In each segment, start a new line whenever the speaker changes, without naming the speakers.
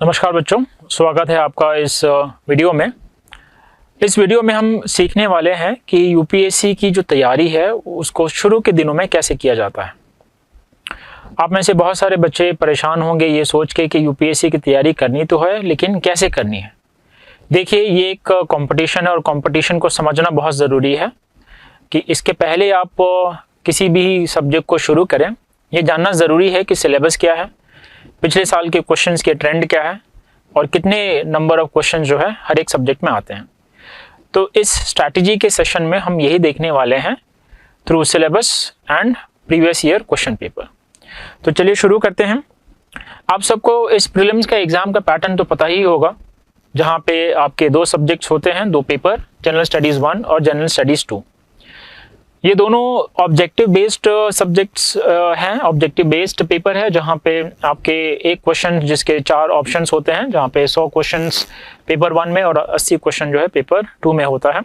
नमस्कार बच्चों, स्वागत है आपका इस वीडियो में। इस वीडियो में हम सीखने वाले हैं कि यूपीएससी की जो तैयारी है उसको शुरू के दिनों में कैसे किया जाता है। आप में से बहुत सारे बच्चे परेशान होंगे ये सोच के कि यूपीएससी की तैयारी करनी तो है लेकिन कैसे करनी है। देखिए, ये एक कंपटीशन है और कंपटीशन को समझना बहुत ज़रूरी है कि इसके पहले आप किसी भी सब्जेक्ट को शुरू करें, ये जानना ज़रूरी है कि सिलेबस क्या है, पिछले साल के क्वेश्चंस के ट्रेंड क्या है और कितने नंबर ऑफ क्वेश्चन जो है हर एक सब्जेक्ट में आते हैं। तो इस स्ट्रैटेजी के सेशन में हम यही देखने वाले हैं through syllabus and previous year question paper. तो चलिए शुरू करते हैं। आप सबको इस प्रीलिम्स का एग्जाम का पैटर्न तो पता ही होगा, जहाँ पे आपके दो सब्जेक्ट्स होते हैं, दो पेपर, जनरल स्टडीज़ 1 और जनरल स्टडीज़ 2। ये दोनों ऑब्जेक्टिव बेस्ड सब्जेक्ट्स हैं, ऑब्जेक्टिव बेस्ड पेपर है, जहाँ पे आपके एक क्वेश्चन जिसके 4 ऑप्शंस होते हैं, जहाँ पे 100 क्वेश्चंस पेपर 1 में और 80 क्वेश्चन जो है पेपर 2 में होता है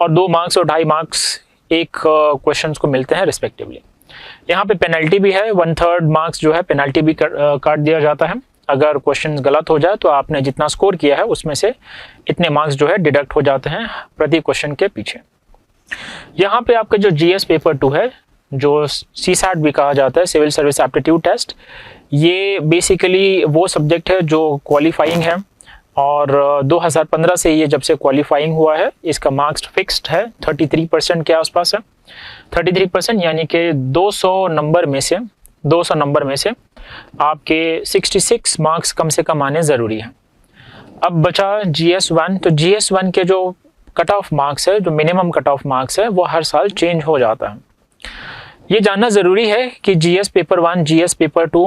और 2 मार्क्स और 2.5 मार्क्स एक क्वेश्चंस को मिलते हैं रिस्पेक्टिवली। यहाँ पे पेनल्टी भी है, 1/3 मार्क्स जो है पेनल्टी भी काट दिया जाता है। अगर क्वेश्चन गलत हो जाए तो आपने जितना स्कोर किया है उसमें से इतने मार्क्स जो है डिडक्ट हो जाते हैं प्रति क्वेश्चन के पीछे। यहाँ पे आपका जो जीएस पेपर 2 है, जो सीसैट भी कहा जाता है, सिविल सर्विस एप्टीट्यूड टेस्ट, ये बेसिकली वो सब्जेक्ट है जो क्वालिफाइंग है और 2015 से ये जब से क्वालिफाइंग हुआ है इसका मार्क्स फिक्स्ड है, 33% के आसपास है। 33% यानी कि 200 नंबर में से आपके 66 मार्क्स कम से कम आने ज़रूरी है। अब बचा GS1, तो GS1 के जो कट ऑफ मार्क्स है, जो मिनिमम कट ऑफ मार्क्स है, वो हर साल चेंज हो जाता है। ये जानना ज़रूरी है कि जीएस पेपर 1, जीएस पेपर 2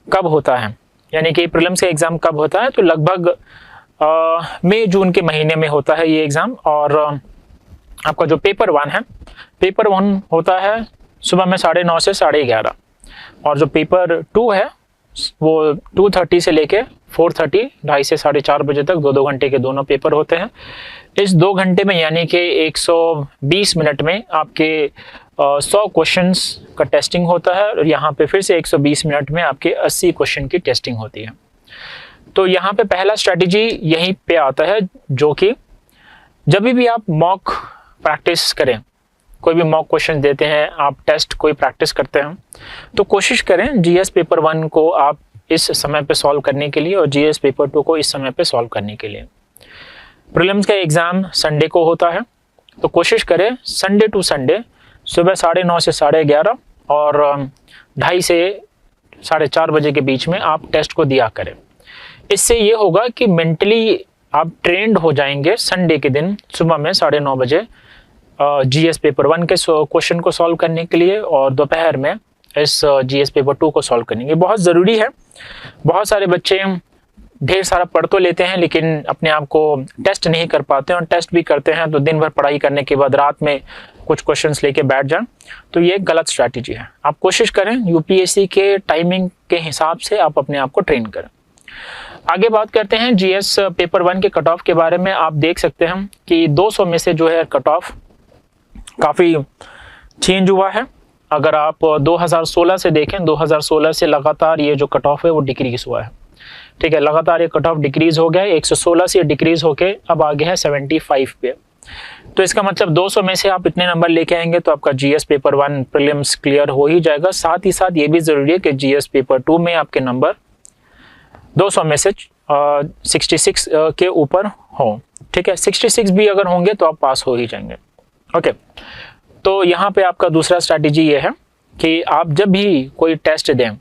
कब होता है, यानी कि प्रीलिम्स का एग्ज़ाम कब होता है। तो लगभग मई जून के महीने में होता है ये एग्ज़ाम। और आपका जो पेपर 1 है, पेपर 1 होता है सुबह में 9:30 से 11:30 और जो पेपर 2 है वो 2:30 से लेके 4:30, 2:30 से 4:30 बजे तक 2-2 घंटे के दोनों पेपर होते हैं। इस 2 घंटे में यानी कि 120 मिनट में आपके 100 क्वेश्चंस का टेस्टिंग होता है और यहाँ पे फिर से 120 मिनट में आपके 80 क्वेश्चन की टेस्टिंग होती है। तो यहाँ पे पहला स्ट्रैटेजी यहीं पे आता है, जो कि जब भी आप मॉक प्रैक्टिस करें, कोई भी मॉक क्वेश्चन देते हैं, आप टेस्ट कोई प्रैक्टिस करते हैं, तो कोशिश करें जीएस पेपर 1 को आप इस समय पे सॉल्व करने के लिए और जीएस पेपर 2 को इस समय पे सॉल्व करने के लिए। प्रीलिम्स का एग्ज़ाम संडे को होता है, तो कोशिश करें संडे टू संडे सुबह 9:30 से 11:30 और 2:30 से 4:30 बजे के बीच में आप टेस्ट को दिया करें। इससे ये होगा कि मेंटली आप ट्रेंड हो जाएंगे संडे के दिन सुबह में 9:30 बजे जीएस पेपर 1 के क्वेश्चन को सॉल्व करने के लिए और दोपहर में इस जीएस पेपर 2 को सॉल्व करने के लिए। बहुत ज़रूरी है। बहुत सारे बच्चे ढेर सारा पढ़ तो लेते हैं लेकिन अपने आप को टेस्ट नहीं कर पाते हैं और टेस्ट भी करते हैं तो दिन भर पढ़ाई करने के बाद रात में कुछ क्वेश्चंस लेके बैठ जाएं, तो ये एक गलत स्ट्रैटेजी है। आप कोशिश करें यूपीएससी के टाइमिंग के हिसाब से आप अपने आप को ट्रेन करें। आगे बात करते हैं जीएस पेपर 1 के कट ऑफ के बारे में। आप देख सकते हैं कि 200 में से जो है कट ऑफ काफ़ी चेंज हुआ है। अगर आप 2016 से देखें, 2016 से लगातार ये जो कट ऑफ है वो डिक्रीज हुआ है। ठीक है, लगातार ये कट ऑफ डिक्रीज हो गया है, 116 से डिक्रीज होके अब आ गया है 75 पे। तो इसका मतलब 200 में से आप इतने नंबर लेके आएंगे तो आपका जीएस पेपर 1 प्रीलिम्स क्लियर हो ही जाएगा। साथ ही साथ ये भी ज़रूरी है कि जीएस पेपर 2 में आपके नंबर 200 में से 66 के ऊपर हो। ठीक है, 66 भी अगर होंगे तो आप पास हो ही जाएंगे। ओके, तो यहाँ पे आपका दूसरा स्ट्रैटेजी ये है कि आप जब भी कोई टेस्ट दें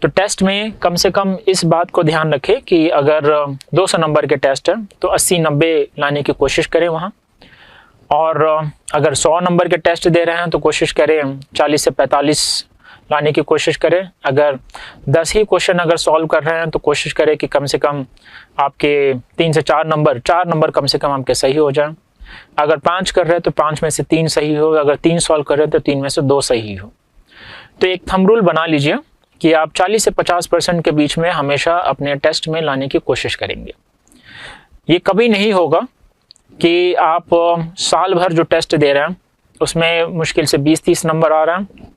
तो टेस्ट में कम से कम इस बात को ध्यान रखें कि अगर 200 नंबर के टेस्ट है तो 80-90 लाने की कोशिश करें वहाँ, और अगर 100 नंबर के टेस्ट दे रहे हैं तो कोशिश करें 40 से 45 लाने की कोशिश करें। अगर 10 ही क्वेश्चन अगर सॉल्व कर रहे हैं तो कोशिश करें कि कम से कम आपके 3 से 4 नंबर कम से कम आपके सही हो जाएं। अगर 5 कर रहे हैं तो 5 में से 3 सही हो, अगर 3 सॉल्व कर रहे हैं तो 3 में से 2 सही हो। तो एक थंब रूल बना लीजिए कि आप 40 से 50% के बीच में हमेशा अपने टेस्ट में लाने की कोशिश करेंगे। ये कभी नहीं होगा कि आप साल भर जो टेस्ट दे रहे हैं उसमें मुश्किल से 20-30 नंबर आ रहे हैं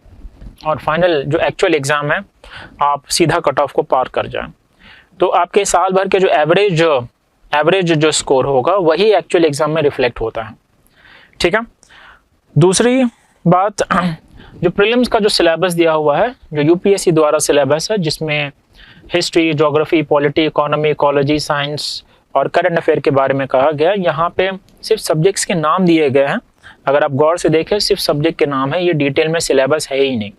और फाइनल जो एक्चुअल एग्ज़ाम है आप सीधा कट ऑफ को पार कर जाएं। तो आपके साल भर के जो एवरेज जो स्कोर होगा वही एक्चुअल एग्जाम में रिफ्लेक्ट होता है। ठीक है। दूसरी बात, जो प्रीलिम्स का जो सिलेबस दिया हुआ है, जो यूपीएससी द्वारा सिलेबस है, जिसमें history, geography, polity, economy, ecology, science और करंट अफेयर के बारे में कहा गया, यहाँ पे सिर्फ सब्जेक्ट्स के नाम दिए गए हैं। अगर आप गौर से देखें, सिर्फ सब्जेक्ट के नाम है, ये डिटेल में सिलेबस है ही नहीं।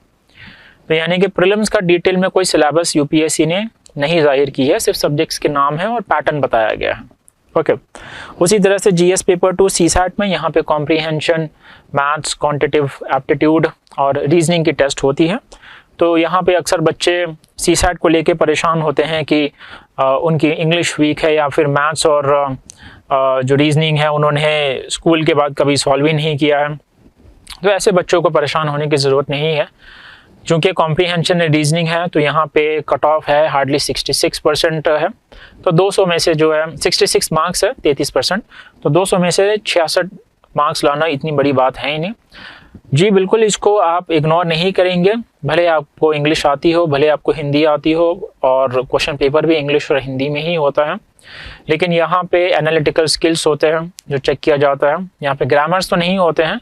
तो यानी कि प्रीलिम्स का डिटेल में कोई सिलेबस यूपीएससी ने नहीं जाहिर की है, सिर्फ सब्जेक्ट्स के नाम है और पैटर्न बताया गया है। ओके। उसी तरह से जीएस पेपर 2 सीसैट में यहाँ पे कॉम्प्रीहेंशन, मैथ्स, क्वांटिटेटिव एप्टीट्यूड और रीजनिंग की टेस्ट होती है। तो यहाँ पे अक्सर बच्चे सीसैट को लेके परेशान होते हैं कि उनकी इंग्लिश वीक है या फिर मैथ्स और जो रीजनिंग है उन्होंने स्कूल के बाद कभी सॉल्व ही नहीं किया है। तो ऐसे बच्चों को परेशान होने की ज़रूरत नहीं है, क्योंकि कॉम्प्रीहेंशन रीजनिंग है तो यहाँ पे कट ऑफ है हार्डली 66% है। तो 200 में से जो है 66 मार्क्स है, 33%, तो 200 में से 66 मार्क्स लाना इतनी बड़ी बात है ही नहीं। जी बिल्कुल, इसको आप इग्नोर नहीं करेंगे, भले आपको इंग्लिश आती हो, भले आपको हिंदी आती हो, और क्वेश्चन पेपर भी इंग्लिश और हिंदी में ही होता है, लेकिन यहाँ पे एनालिटिकल स्किल्स होते हैं जो चेक किया जाता है। यहाँ पे ग्रामर्स तो नहीं होते हैं,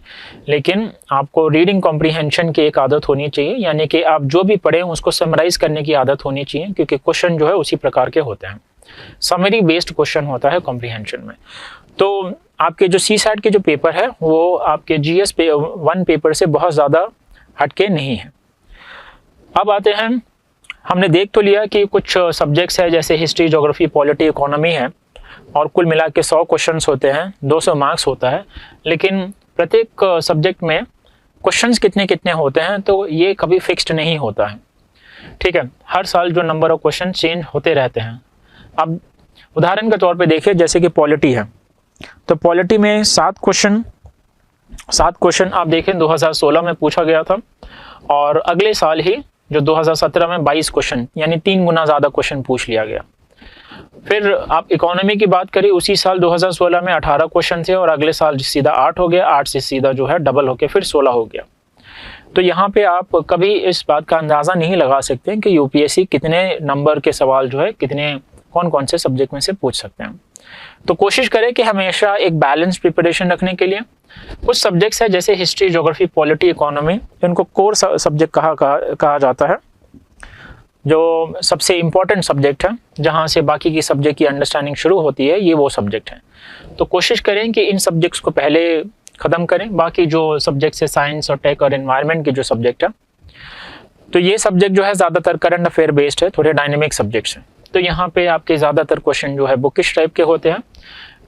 लेकिन आपको रीडिंग कॉम्प्रीहेंशन की एक आदत होनी चाहिए, यानी कि आप जो भी पढ़ें उसको समराइज करने की आदत होनी चाहिए, क्योंकि क्वेश्चन जो है उसी प्रकार के होते हैं, समरी बेस्ड क्वेश्चन होता है कॉम्प्रीहेंशन में। तो आपके जो सीसैट के जो पेपर है वो आपके जीएस 1 पेपर से बहुत ज़्यादा हटके नहीं है। अब आते हैं, हमने देख तो लिया कि कुछ सब्जेक्ट्स है जैसे हिस्ट्री, ज्योग्राफी, पॉलिटी, इकोनॉमी है, और कुल मिला के 100 क्वेश्चंस होते हैं, 200 मार्क्स होता है, लेकिन प्रत्येक सब्जेक्ट में क्वेश्चंस कितने कितने होते हैं तो ये कभी फिक्स्ड नहीं होता है। ठीक है, हर साल जो नंबर ऑफ क्वेश्चन चेंज होते रहते हैं। अब उदाहरण के तौर पे देखिए, जैसे कि पॉलिटी है, तो पॉलिटी में 7 क्वेश्चन आप देखें 2016 में पूछा गया था, और अगले साल ही जो 2017 में 22 क्वेश्चन, यानी 3 गुना ज़्यादा क्वेश्चन पूछ लिया गया। फिर आप इकोनॉमी की बात करें, उसी साल 2016 में 18 क्वेश्चन थे और अगले साल सीधा 8 हो गया, 8 से सीधा जो है डबल होके फिर 16 हो गया। तो यहाँ पे आप कभी इस बात का अंदाज़ा नहीं लगा सकते कि यूपीएससी कितने नंबर के सवाल जो है कौन कौन से सब्जेक्ट में से पूछ सकते हैं। तो कोशिश करें कि हमेशा एक बैलेंस प्रिपरेशन रखने के लिए कुछ सब्जेक्ट्स है जैसे हिस्ट्री, ज्योग्राफी, पॉलिटी, इकोनॉमी, इनको कोर सब्जेक्ट कहा जाता है, जो सबसे इम्पोर्टेंट सब्जेक्ट है, जहाँ से बाकी की सब्जेक्ट की अंडरस्टैंडिंग शुरू होती है, ये वो सब्जेक्ट है। तो कोशिश करें कि इन सब्जेक्ट्स को पहले ख़त्म करें। बाकी जो सब्जेक्ट्स है साइंस और टेक और एनवायरनमेंट के जो सब्जेक्ट है, तो ये सब्जेक्ट जो है ज़्यादातर करंट अफेयर बेस्ड है, थोड़े डायनेमिक सब्जेक्ट्स हैं। तो यहाँ पे आपके ज़्यादातर क्वेश्चन जो है बुकिश टाइप के होते हैं।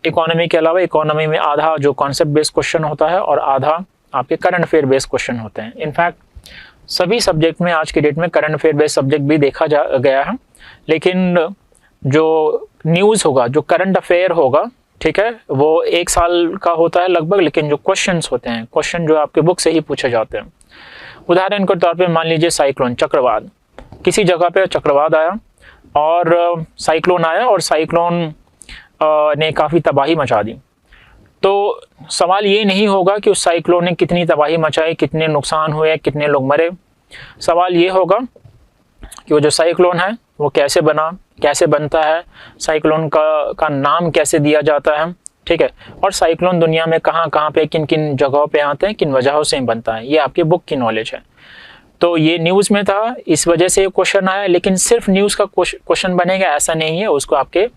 इकोनॉमी के अलावा इकोनॉमी में आधा जो कॉन्सेप्ट बेस्ड क्वेश्चन होता है और आधा आपके करंट अफेयर बेस्ड क्वेश्चन होते हैं। इनफैक्ट सभी सब्जेक्ट में आज की डेट में करंट अफेयर बेस्ड सब्जेक्ट भी देखा गया है, लेकिन जो न्यूज़ होगा, जो करंट अफेयर होगा, ठीक है, वो 1 साल का होता है लगभग, लेकिन जो क्वेश्चंस होते हैं, क्वेश्चन जो आपके बुक से ही पूछे जाते हैं। उदाहरण के तौर पे मान लीजिए साइक्लोन, चक्रवात, किसी जगह पे चक्रवात आया और साइक्लोन आया और साइक्लोन ने काफ़ी तबाही मचा दी। तो सवाल ये नहीं होगा कि उस साइक्लोन ने कितनी तबाही मचाई, कितने नुकसान हुए, कितने लोग मरे। सवाल ये होगा कि वो जो साइक्लोन है वो कैसे बना, कैसे बनता है, साइक्लोन का नाम कैसे दिया जाता है, ठीक है, और साइक्लोन दुनिया में कहाँ कहाँ पे किन किन जगहों पे आते हैं, किन वजहों से बनता है, ये आपके बुक की नॉलेज है। तो ये न्यूज़ में था, इस वजह से क्वेश्चन आया, लेकिन सिर्फ न्यूज़ का क्वेश्चन बनेगा ऐसा नहीं है, उसको आपके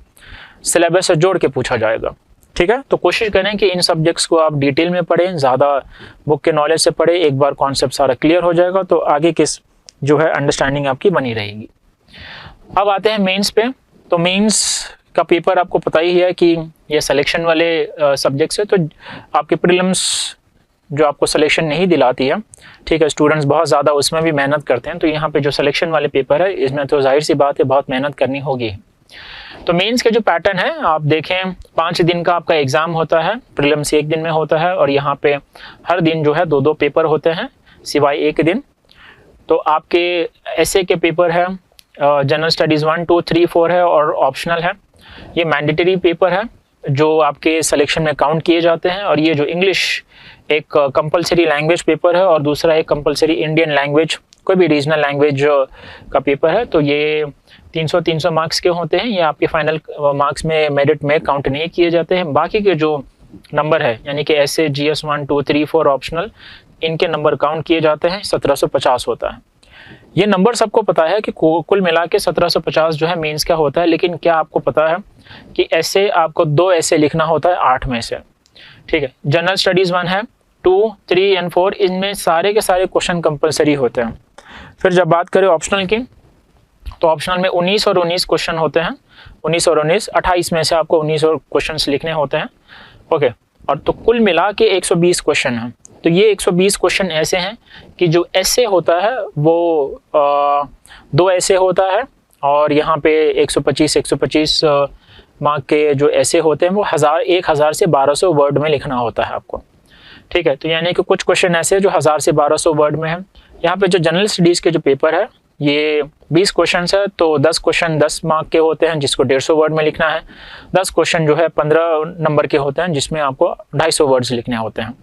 सिलेबस से जोड़ के पूछा जाएगा। ठीक है, तो कोशिश करें कि इन सब्जेक्ट्स को आप डिटेल में पढ़ें, ज़्यादा बुक के नॉलेज से पढ़ें। एक बार कॉन्सेप्ट सारा क्लियर हो जाएगा तो आगे किस जो है अंडरस्टैंडिंग आपकी बनी रहेगी। अब आते हैं मेंस पे। तो मेंस का पेपर आपको पता ही है कि ये सिलेक्शन वाले सब्जेक्ट्स है, तो आपके प्रीलिम्स जो आपको सिलेक्शन नहीं दिलाती है, ठीक है, स्टूडेंट्स बहुत ज़्यादा उसमें भी मेहनत करते हैं। तो यहाँ पे जो सिलेक्शन वाले पेपर है, इसमें तो जाहिर सी बात है बहुत मेहनत करनी होगी। तो मेंस के जो पैटर्न है आप देखें, 5 दिन का आपका एग्ज़ाम होता है, प्रीलिम्स 1 दिन में होता है, और यहाँ पे हर दिन जो है 2-2 पेपर होते हैं सिवाय एक दिन। तो आपके एसए के पेपर है, जनरल स्टडीज़ 1, 2, 3, 4 है और ऑप्शनल है। ये मैंडेटरी पेपर है जो आपके सिलेक्शन में काउंट किए जाते हैं। और ये जो इंग्लिश एक कंपलसरी लैंग्वेज पेपर है और दूसरा एक कंपलसरी इंडियन लैंग्वेज, कोई भी रीजनल लैंग्वेज का पेपर है। तो ये 300 मार्क्स के होते हैं, ये आपके फाइनल मार्क्स में मेरिट में काउंट नहीं किए जाते हैं। बाकी के जो नंबर है यानी कि ऐसे GS 1 2 3 4 ऑप्शनल, इनके नंबर काउंट किए जाते हैं। 1750 होता है। ये नंबर सबको पता है कि कुल मिला के 1750 जो है मेंस का होता है। लेकिन क्या आपको पता है कि ऐसे आपको 2 ऐसे लिखना होता है 8 में से, ठीक है। जनरल स्टडीज़ 1 है, 2, 3 एंड 4, इनमें सारे के सारे क्वेश्चन कंपलसरी होते हैं। फिर जब बात करें ऑप्शनल की, तो ऑप्शनल में 19 और 19 क्वेश्चन होते हैं। 19 और 19, 28 में से आपको 19 और क्वेश्चन लिखने होते हैं, ओके। और तो कुल मिला के 120 क्वेश्चन हैं। तो ये 120 क्वेश्चन ऐसे हैं कि जो ऐसे होता है वो 2 ऐसे होता है, और यहाँ पे 125 मार्क के जो ऐसे होते हैं वो 1000 से 1200 वर्ड में लिखना होता है आपको, ठीक है। तो यानी कि कुछ क्वेश्चन ऐसे जो 1000 से 1200 वर्ड में है। यहाँ पे जो जनरल स्टडीज़ के जो पेपर है ये 20 क्वेश्चन है, तो 10 क्वेश्चन 10 मार्क के होते हैं जिसको 150 वर्ड में लिखना है। 10 क्वेश्चन जो है 15 नंबर के होते हैं जिसमें आपको 250 वर्ड्स लिखने होते हैं,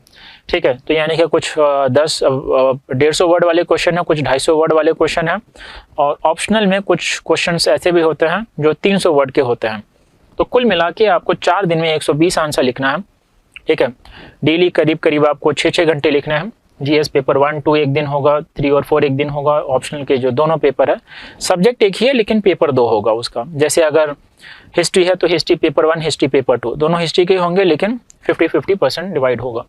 ठीक है। तो यानी कि कुछ 150 वर्ड वाले क्वेश्चन है, कुछ 250 वर्ड वाले क्वेश्चन है, और ऑप्शनल में कुछ क्वेश्चन ऐसे भी होते हैं जो 300 वर्ड के होते हैं। तो कुल मिला के आपको 4 दिन में 120 आंसर लिखना है, ठीक है। डेली करीब करीब आपको 6-6 घंटे लिखना है। GS पेपर 1 2 एक दिन होगा, 3 और 4 एक दिन होगा। ऑप्शनल के जो दोनों पेपर है, सब्जेक्ट एक ही है लेकिन पेपर 2 होगा उसका। जैसे अगर हिस्ट्री है तो हिस्ट्री पेपर 1, हिस्ट्री पेपर 2, दोनों हिस्ट्री के होंगे लेकिन 50-50% डिवाइड होगा।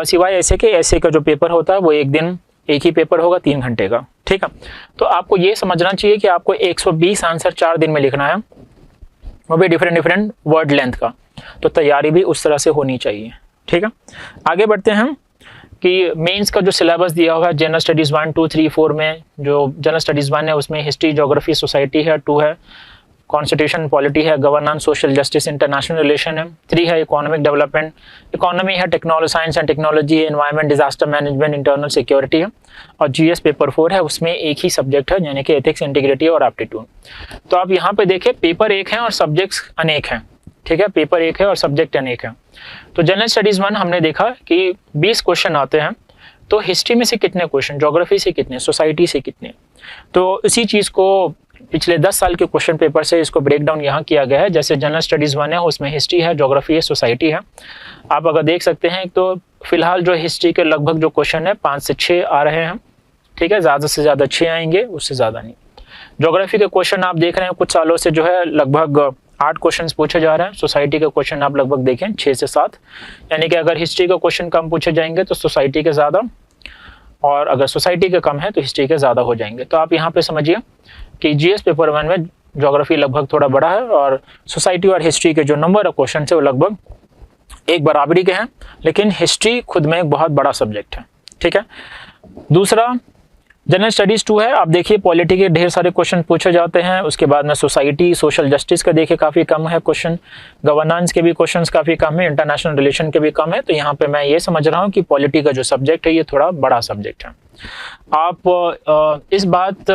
सिवाय ऐसे का जो पेपर होता है वो एक दिन एक ही पेपर होगा 3 घंटे का, ठीक है। तो आपको ये समझना चाहिए कि आपको 120 आंसर 4 दिन में लिखना है, वो भी डिफरेंट वर्ड लेंथ का। तो तैयारी भी उस तरह से होनी चाहिए, ठीक है। आगे बढ़ते हैं कि मेंस का जो सिलेबस दिया हुआ है जनरल स्टडीज़ 1 2 3 4 में, जो जनरल स्टडीज़ 1 है उसमें हिस्ट्री, ज्योग्राफी, सोसाइटी है, 2 है कॉन्स्टिट्यूशन, पॉलिटी है, governance, social justice, international relation है, 3 है इकोनॉमिक डेवलपमेंट, इकोनॉमी है, technology, science and technology, environment, disaster management, internal security है, और GS पेपर 4 है, उसमें एक ही सब्जेक्ट है यानी कि एथिक्स, इंटीग्रिटी और एप्टीट्यूड। तो आप यहाँ पे देखें पेपर एक है और सब्जेक्ट्स अनेक हैं, ठीक है। पेपर एक है और सब्जेक्ट अनेक है। तो जनरल स्टडीज़ 1 हमने देखा कि 20 क्वेश्चन आते हैं, तो हिस्ट्री में से कितने क्वेश्चन, ज्योग्राफी से कितने, सोसाइटी से कितने। तो इसी चीज़ को पिछले 10 साल के क्वेश्चन पेपर से इसको ब्रेक डाउन यहाँ किया गया है। जैसे जनरल स्टडीज़ 1 है उसमें हिस्ट्री है, ज्योग्राफी है, सोसाइटी है। आप अगर देख सकते हैं तो फिलहाल जो हिस्ट्री के लगभग जो क्वेश्चन है 5 से 6 आ रहे हैं, ठीक है। ज़्यादा से ज़्यादा 6 आएंगे, उससे ज़्यादा नहीं। ज्योग्राफी के क्वेश्चन आप देख रहे हैं कुछ सालों से जो है लगभग 8 क्वेश्चन पूछे जा रहे हैं। सोसाइटी के क्वेश्चन आप लगभग देखें 6 से 7, यानी कि अगर हिस्ट्री का क्वेश्चन कम पूछे जाएंगे तो सोसाइटी के ज़्यादा, और अगर सोसाइटी के कम है तो हिस्ट्री के ज़्यादा हो जाएंगे। तो आप यहाँ पे समझिए कि GS पेपर 1 में ज्योग्राफी लगभग थोड़ा बड़ा है, और सोसाइटी और हिस्ट्री के जो नंबर ऑफ क्वेश्चन है वो लगभग एक बराबरी के हैं, लेकिन हिस्ट्री खुद में एक बहुत बड़ा सब्जेक्ट है, ठीक है। दूसरा जनरल स्टडीज़ 2 है। आप देखिए पॉलिटी के ढेर सारे क्वेश्चन पूछे जाते हैं। उसके बाद में सोसाइटी, सोशल जस्टिस का देखिए काफ़ी कम है क्वेश्चन, गवर्नेंस के भी क्वेश्चन्स काफ़ी कम है, इंटरनेशनल रिलेशन के भी कम है। तो यहाँ पे मैं ये समझ रहा हूँ कि पॉलिटी का जो सब्जेक्ट है ये थोड़ा बड़ा सब्जेक्ट है। आप इस बात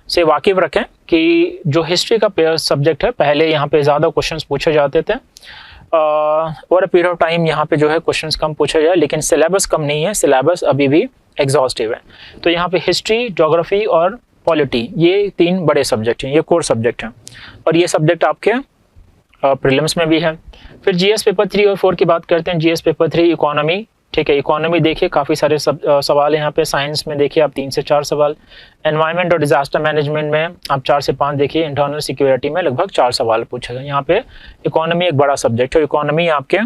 से वाकिफ रखें कि जो हिस्ट्री का सब्जेक्ट है पहले यहाँ पे ज़्यादा क्वेश्चन पूछे जाते थे, over a period of time यहाँ पे जो है क्वेश्चंस कम पूछे जाए, लेकिन सिलेबस कम नहीं है, सिलेबस अभी भी एग्जॉस्टिव है। तो यहाँ पे हिस्ट्री, ज्योग्राफी और पॉलिटी ये 3 बड़े सब्जेक्ट हैं, ये कोर सब्जेक्ट हैं, और ये सब्जेक्ट आपके प्रीलिम्स में भी है। फिर GS पेपर 3 और 4 की बात करते हैं। GS पेपर 3 इकोनॉमी, ठीक है। इकोनॉमी देखिए काफ़ी सारे सवाल हैं यहाँ पे। साइंस में देखिए आप 3 से 4 सवाल, एनवायरनमेंट और डिजास्टर मैनेजमेंट में आप 4 से 5 देखिए, इंटरनल सिक्योरिटी में लगभग 4 सवाल पूछे गए। यहाँ पे इकोनॉमी एक बड़ा सब्जेक्ट है। इकोनॉमी आपके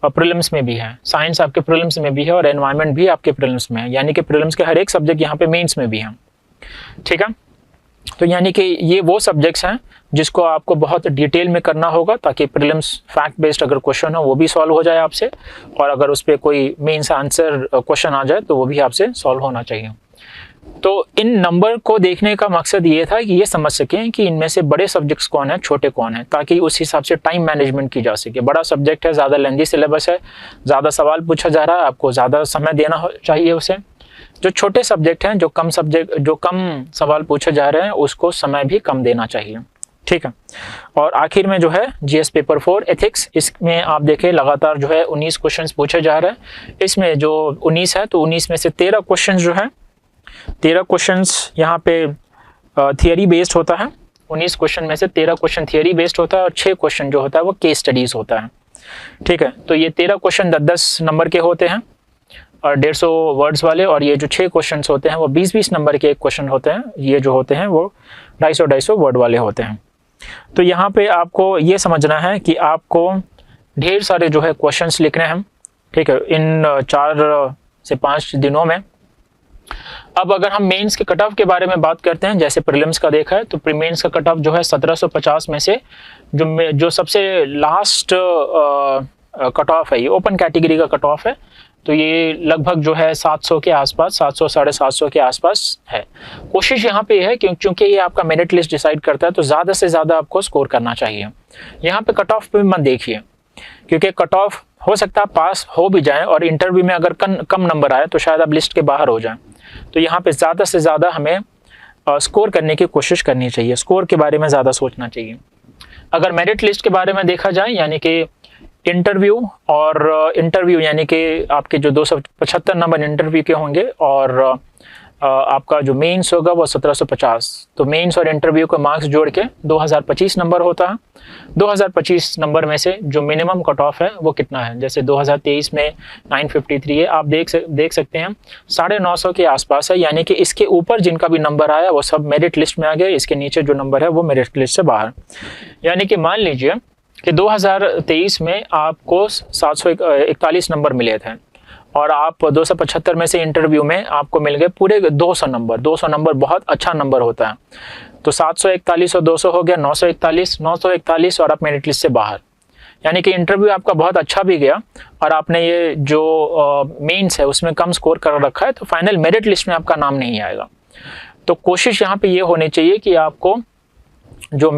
प्रीलिम्स में भी है, साइंस आपके प्रीलिम्स में भी है, और एनवायरनमेंट भी आपके प्रीलिम्स में है, यानी कि प्रीलिम्स के हर एक सब्जेक्ट यहाँ पे मेंस में भी है, ठीक है। तो यानी कि ये वो सब्जेक्ट्स हैं जिसको आपको बहुत डिटेल में करना होगा, ताकि प्रीलिम्स फैक्ट बेस्ड अगर क्वेश्चन हो वो भी सॉल्व हो जाए आपसे, और अगर उस पर कोई मेंस आंसर क्वेश्चन आ जाए तो वो भी आपसे सॉल्व होना चाहिए। तो इन नंबर को देखने का मकसद ये था कि ये समझ सकें कि इनमें से बड़े सब्जेक्ट्स कौन हैं, छोटे कौन हैं, ताकि उस हिसाब से टाइम मैनेजमेंट की जा सके। बड़ा सब्जेक्ट है, ज़्यादा लेंथी सिलेबस है, ज़्यादा सवाल पूछा जा रहा है, आपको ज़्यादा समय देना चाहिए उसे। जो छोटे सब्जेक्ट हैं, जो कम सवाल पूछे जा रहे हैं, उसको समय भी कम देना चाहिए, ठीक है। और आखिर में जो है GS पेपर 4 एथिक्स, इसमें आप देखें लगातार जो है 19 क्वेश्चंस पूछे जा रहे हैं। इसमें जो 19 है तो 19 में से 13 क्वेश्चंस जो है 13 क्वेश्चंस यहाँ पे थियरी बेस्ड होता है। 19 क्वेश्चन में से 13 क्वेश्चन थियरी बेस्ड होता है और 6 क्वेश्चन जो होता है वो केस स्टडीज होता है। ठीक है, तो ये 13 क्वेश्चन 10-10 नंबर के होते हैं और 150 वर्ड्स वाले, और ये जो 6 क्वेश्चंस होते हैं वो 20-20 नंबर के एक क्वेश्चन होते हैं। ये जो होते हैं वो 250-250 वर्ड वाले होते हैं। तो यहाँ पे आपको ये समझना है कि आपको ढेर सारे जो है क्वेश्चंस लिखने हैं। ठीक है, इन 4 से 5 दिनों में। अब अगर हम मेंस के कट ऑफ के बारे में बात करते हैं, जैसे प्रीलिम्स का देखा है, तो मेंस का कट ऑफ जो है 1750 में से जो सबसे लास्ट कट ऑफ है, ये ओपन कैटेगरी का कट ऑफ है, तो ये लगभग जो है 700 के आसपास, 700 750 के आसपास है। कोशिश यहाँ पे है क्योंकि ये आपका मेरिट लिस्ट डिसाइड करता है, तो ज़्यादा से ज़्यादा आपको स्कोर करना चाहिए। यहाँ पे कट ऑफ पे मत देखिए, क्योंकि कट ऑफ हो सकता है पास हो भी जाए और इंटरव्यू में अगर कम नंबर आए तो शायद आप लिस्ट के बाहर हो जाएं। तो यहाँ पे ज़्यादा से ज़्यादा हमें स्कोर करने की कोशिश करनी चाहिए, स्कोर के बारे में ज़्यादा सोचना चाहिए। अगर मेरिट लिस्ट के बारे में देखा जाए, यानी कि इंटरव्यू यानी कि आपके जो 275 नंबर इंटरव्यू के होंगे और आपका जो मेंस होगा वो 1750, तो मेंस और इंटरव्यू का मार्क्स जोड़ के 2025 नंबर होता है। 2025 नंबर में से जो मिनिमम कट ऑफ है वो कितना है, जैसे 2023 में 953 है, आप देख सकते हैं 950 के आसपास है, यानी कि इसके ऊपर जिनका भी नंबर आया वो सब मेरिट लिस्ट में आ गया, इसके नीचे जो नंबर है वो मेरिट लिस्ट से बाहर। यानी कि मान लीजिए कि 2023 में आपको 741 नंबर मिले थे और आप 275 में से इंटरव्यू में आपको मिल गए पूरे 200 नंबर। 200 नंबर बहुत अच्छा नंबर होता है, तो 741 और 200 हो गया 941 और आप मेरिट लिस्ट से बाहर। यानी कि इंटरव्यू आपका बहुत अच्छा भी गया और आपने ये जो मेंस है उसमें कम स्कोर कर रखा है, तो फाइनल मेरिट लिस्ट में आपका नाम नहीं आएगा। तो कोशिश यहाँ पे ये होनी चाहिए कि आपको जो